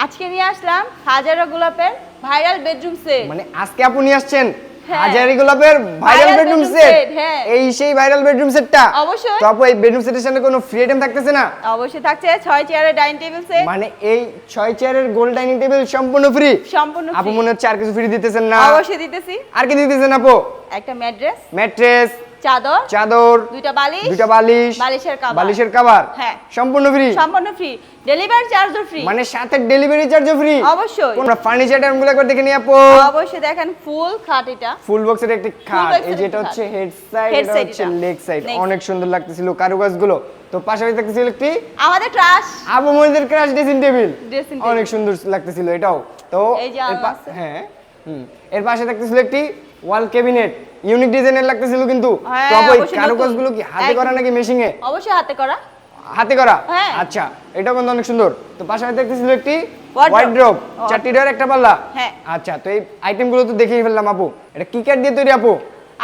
আজকে নিয়ে আসলাম হাজারা গোলাপের ভাইরাল বেডরুম সেট। মানে আজকে আপু নিয়ে আসছেন হ্যাঁ। হাজারি গোলাপের viral Viral bedroom bedroom set. set, হ্যাঁ। এই সেই ভাইরাল বেডরুম সেটটা। অবশ্যই। তো আপু এই বেডরুম সেটের সাথে কোনো ফ্রি আইটেম থাকতেছে না? অবশ্যই থাকছে 6 চেয়ারের ডাইনিং টেবিল সেট। মানে এই 6 চেয়ারের গোল ডাইনিং টেবিল সম্পূর্ণ ফ্রি। সম্পূর্ণ আপু free। মনে হচ্ছে আর কিছু ফ্রি দিতেছেন না? অবশ্যই দিতেছি। আর কি দিতেছেন আপু? একটা ম্যাট্রেস, ম্যাট্রেস, চাদর, চাদর, দুইটা বালিশ, দুইটা বালিশ, বালিশের কভার। বালিশের কভার। হ্যাঁ। সম্পূর্ণ ফ্রি। সম্পূর্ণ ফ্রি। ডেলিভারি চার্জও ফ্রি। মানে সাথে ডেলিভারি চার্জও ফ্রি। অবশ্যই। কোন ফার্নিচার আইটেমগুলো করে দেখে নিয়ে আপু। অবশ্যই দেখেন ফুল খাট এটা। ফুল বক্সের একটি খাট, box এর এই যেটা একটি হচ্ছে খাট। হেড সাইড, Head এটা side হচ্ছে এটা। Leg side. Leg অনেক সুন্দর লাগতেছিল কারুকাজগুলো। তো পাশাপাশি থাকতেছিল একটি আমাদের ট্রাশ আবু মনিদের ক্রাশ ড্রেসিং টেবিল। Dressing table. অনেক সুন্দর লাগতেছিল এটাও। তো এই যে আলনা আছে। হ্যাঁ এর পাশে থাকতেছিল একটি ওয়াল ক্যাবিনেট, ইউনিক ডিজাইনের লাগতেছিল কিন্তু। হ্যাঁ, তো ওই অবশ্যই কারুকাজগুলো কি হাতে একদম। করা নাকি মেশিনে? অবশ্যই হাতে করা। হাতে করা। হ্যাঁ। আচ্ছা, এটাও কিন্তু অনেক সুন্দর। তো পাশাপাশি দেখতেছিল একটি Wardrobe। ওয়ার্ড্রোব, চারটি ডোর একটা পাল্লা। হ্যাঁ। আচ্ছা, তো এই আইটেমগুলো তো দেখেই ফেললাম আপু। এটা কি কাঠ দিয়ে তৈরি আপু?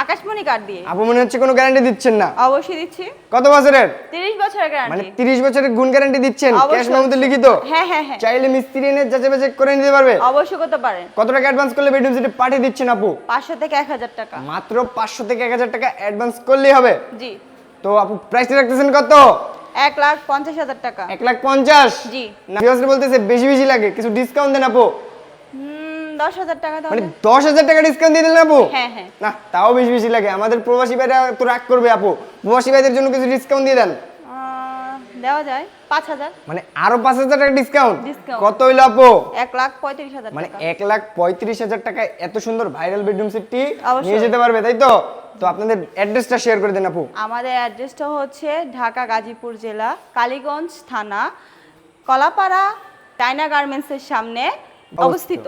আকাশমণি কাঠ দিয়ে। আপু মনে হচ্ছে কোনো গ্যারান্টি দিচ্ছেন না। অবশ্যই দিচ্ছি। কত বছরের? 30 বছরের মানে গ্যারান্টি। 30 বছরের গুণ গ্যারান্টি দিচ্ছেন, ক্যাশ অবশ্যই। মেমোতে লিখিত। হ্যাঁ হ্যাঁ হ্যাঁ। চাইলে মিস্ত্রি এনে যাচাই বাছাই করে নিতে পারবে। অবশ্যই করতে পারেন। কত টাকা অ্যাডভান্স করলে বেডরুম সেটে পাঠিয়ে দিচ্ছেন আপু? 500 থেকে 1000 টাকা। মাত্র 500 থেকে 1000 টাকা অ্যাডভান্স করলেই হবে। জি। তো আপু প্রাইসটা রাখতেছেন কত? 1,50,000 টাকা। 1,50,000। জি। না ভিউয়ার্স বলতেছে বেশি বেশি লাগে, কিছু ডিসকাউন্ট দেন আপু। 10,000 টাকা মানে তাহলে। 10,000 টাকা ডিসকাউন্ট দিয়ে দিলেন আপু? হ্যাঁ হ্যাঁ। না, তাও বেশি বেশি লাগে। আমাদের প্রবাসী ভাইরা তো রাগ করবে আপু। প্রবাসী ভাইদের জন্য কিছু ডিসকাউন্ট দিয়ে দেন। দেওয়া যায় 5,000। মানে আরো 5,000 টাকা ডিসকাউন্ট। Discount। কত হইলো আপু? 1,35,000 মানে টাকা। 1,35,000 টাকায় এত সুন্দর ভাইরাল বেডরুম সেটটি অবশ্যই। নিয়ে যেতে পারবে, তাই তো? তো আপনাদের অ্যাড্রেসটা শেয়ার করে দেন আপু। আমাদের অ্যাড্রেসটা হচ্ছে ঢাকা গাজীপুর জেলা কালীগঞ্জ থানা কলাপাড়া ডাইনা গার্মেন্টসের সামনে অবস্থিত।